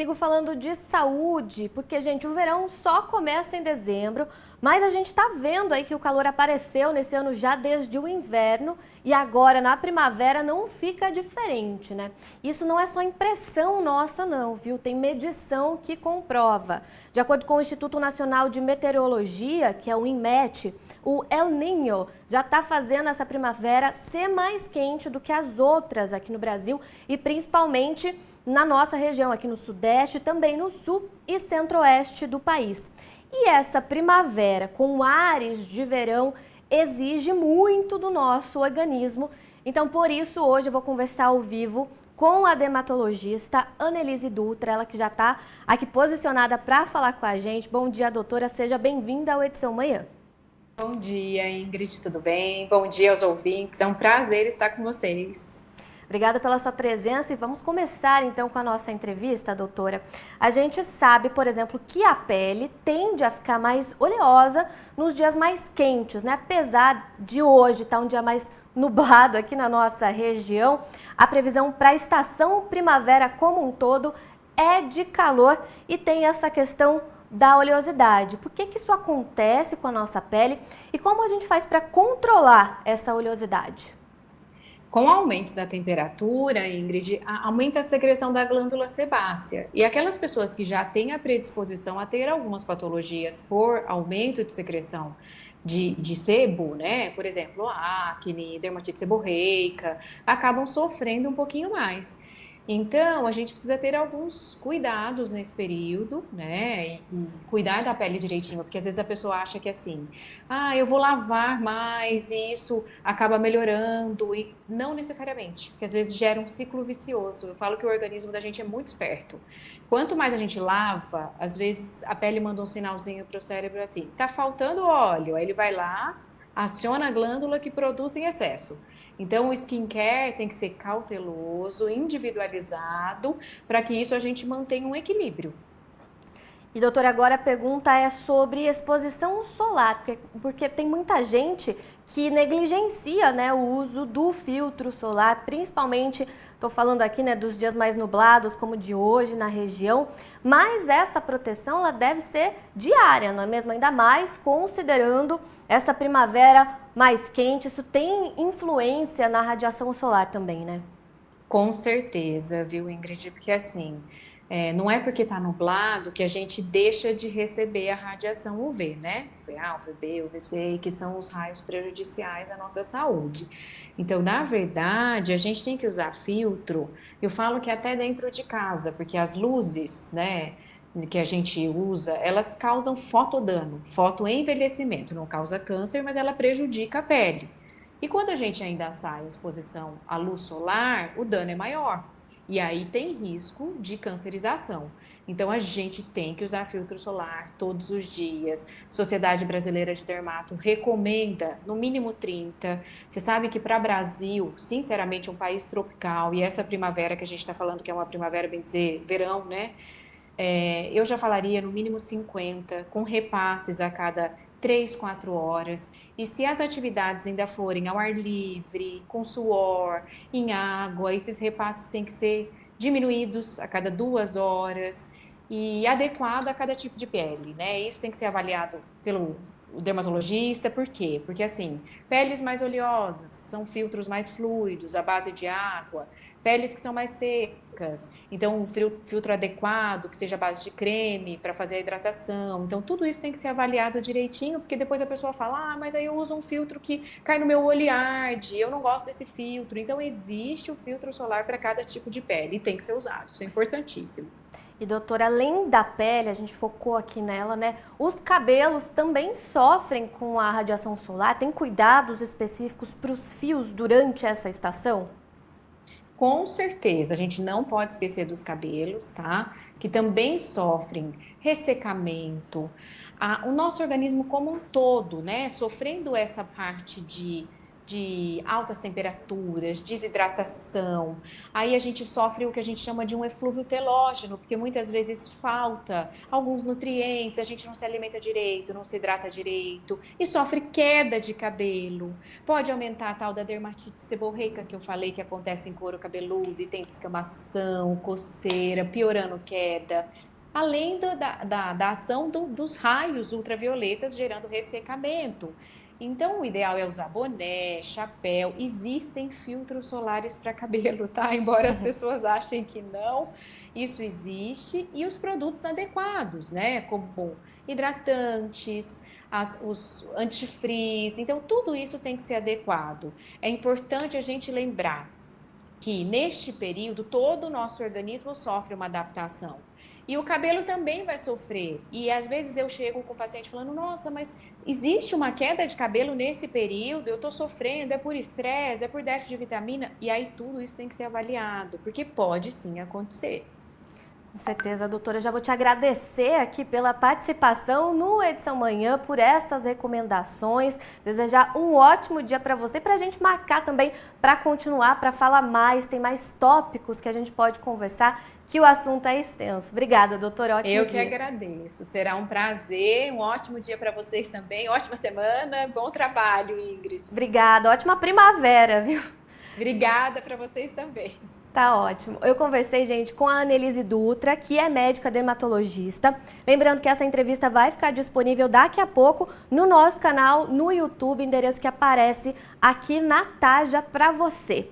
Sigo falando de saúde, porque, gente, o verão só começa em dezembro, mas a gente está vendo aí que o calor apareceu nesse ano já desde o inverno e agora na primavera não fica diferente, né? Isso não é só impressão nossa não, viu? Tem medição que comprova. De acordo com o Instituto Nacional de Meteorologia, que é o INMET, o El Niño já está fazendo essa primavera ser mais quente do que as outras aqui no Brasil e principalmente na nossa região, aqui no Sudeste, também no Sul e Centro-Oeste do país. E essa primavera, com ares de verão, exige muito do nosso organismo. Então, por isso, hoje eu vou conversar ao vivo com a dermatologista Annelise Dutra, ela que já está aqui posicionada para falar com a gente. Bom dia, doutora, seja bem-vinda ao Edição Manhã. Bom dia, Ingrid, tudo bem? Bom dia aos ouvintes, é um prazer estar com vocês. Obrigada pela sua presença e vamos começar então com a nossa entrevista, doutora. A gente sabe, por exemplo, que a pele tende a ficar mais oleosa nos dias mais quentes, né? Apesar de hoje estar um dia mais nublado aqui na nossa região, a previsão para a estação primavera como um todo é de calor e tem essa questão da oleosidade. Por que isso acontece com a nossa pele e como a gente faz para controlar essa oleosidade? Com o aumento da temperatura, Ingrid, aumenta a secreção da glândula sebácea. E aquelas pessoas que já têm a predisposição a ter algumas patologias por aumento de secreção de sebo, né? Por exemplo, acne, dermatite seborreica, acabam sofrendo um pouquinho mais. Então, a gente precisa ter alguns cuidados nesse período, né? E cuidar da pele direitinho, porque às vezes a pessoa acha que assim, eu vou lavar mais e isso acaba melhorando, e não necessariamente, porque às vezes gera um ciclo vicioso. Eu falo que o organismo da gente é muito esperto. Quanto mais a gente lava, às vezes a pele manda um sinalzinho para o cérebro assim, tá faltando óleo, aí ele vai lá, aciona a glândula que produz em excesso. Então, o skincare tem que ser cauteloso, individualizado, para que isso a gente mantenha um equilíbrio. E, doutora, agora a pergunta é sobre exposição solar, porque tem muita gente que negligencia, né, o uso do filtro solar, principalmente, estou falando aqui, né, dos dias mais nublados, como o de hoje na região, mas essa proteção ela deve ser diária, não é mesmo? Ainda mais considerando essa primavera mais quente, isso tem influência na radiação solar também, né? Com certeza, viu, Ingrid? Porque assim, não é porque está nublado que a gente deixa de receber a radiação UV, né? UVA, UVB, UVC, que são os raios prejudiciais à nossa saúde. Então, na verdade, a gente tem que usar filtro. Eu falo que até dentro de casa, porque as luzes, né, que a gente usa, elas causam fotodano, fotoenvelhecimento. Não causa câncer, mas ela prejudica a pele. E quando a gente ainda sai em exposição à luz solar, o dano é maior. E aí tem risco de cancerização. Então a gente tem que usar filtro solar todos os dias. Sociedade Brasileira de Dermato recomenda no mínimo 30. Você sabe que para o Brasil, sinceramente, um país tropical, e essa primavera que a gente está falando, que é uma primavera, bem dizer, verão, né? Eu já falaria no mínimo 50, com repasses a cada 3, 4 horas. E se as atividades ainda forem ao ar livre, com suor, em água, esses repasses têm que ser diminuídos a cada 2 horas e adequado a cada tipo de pele, né? Isso tem que ser avaliado pelo dermatologista, por quê? Porque assim, peles mais oleosas são filtros mais fluidos, à base de água, peles que são mais secas, então um filtro adequado, que seja à base de creme para fazer a hidratação. Então tudo isso tem que ser avaliado direitinho, porque depois a pessoa fala, mas aí eu uso um filtro que cai no meu olho e arde, eu não gosto desse filtro. Então existe o filtro solar para cada tipo de pele e tem que ser usado, isso é importantíssimo. E doutora, além da pele, a gente focou aqui nela, né? Os cabelos também sofrem com a radiação solar? Tem cuidados específicos para os fios durante essa estação? Com certeza, a gente não pode esquecer dos cabelos, tá? Que também sofrem ressecamento. O nosso organismo como um todo, né? Sofrendo essa parte de de altas temperaturas, desidratação. Aí a gente sofre o que a gente chama de um eflúvio telógeno, porque muitas vezes falta alguns nutrientes, a gente não se alimenta direito, não se hidrata direito e sofre queda de cabelo. Pode aumentar a tal da dermatite seborreica que eu falei que acontece em couro cabeludo e tem descamação, coceira, piorando queda. Além da ação dos raios ultravioletas gerando ressecamento. Então, o ideal é usar boné, chapéu. Existem filtros solares para cabelo, tá? Embora as pessoas achem que não, isso existe. E os produtos adequados, né? Como hidratantes, os antifreeze. Então, tudo isso tem que ser adequado. É importante a gente lembrar que neste período todo o nosso organismo sofre uma adaptação. E o cabelo também vai sofrer. E às vezes eu chego com o paciente falando, nossa, mas existe uma queda de cabelo nesse período, eu estou sofrendo, é por estresse, é por déficit de vitamina. E aí tudo isso tem que ser avaliado, porque pode sim acontecer. Com certeza, doutora. Eu já vou te agradecer aqui pela participação no Edição Manhã, por essas recomendações. Desejar um ótimo dia para você, para a gente marcar também para continuar, para falar mais. Tem mais tópicos que a gente pode conversar, que o assunto é extenso. Obrigada, doutora. Ótimo dia. Eu que agradeço. Será um prazer. Um ótimo dia para vocês também. Ótima semana. Bom trabalho, Ingrid. Obrigada. Ótima primavera, viu? Obrigada para vocês também. Tá ótimo. Eu conversei, gente, com a Anelise Dutra, que é médica dermatologista. Lembrando que essa entrevista vai ficar disponível daqui a pouco no nosso canal no YouTube, endereço que aparece aqui na Taja para você.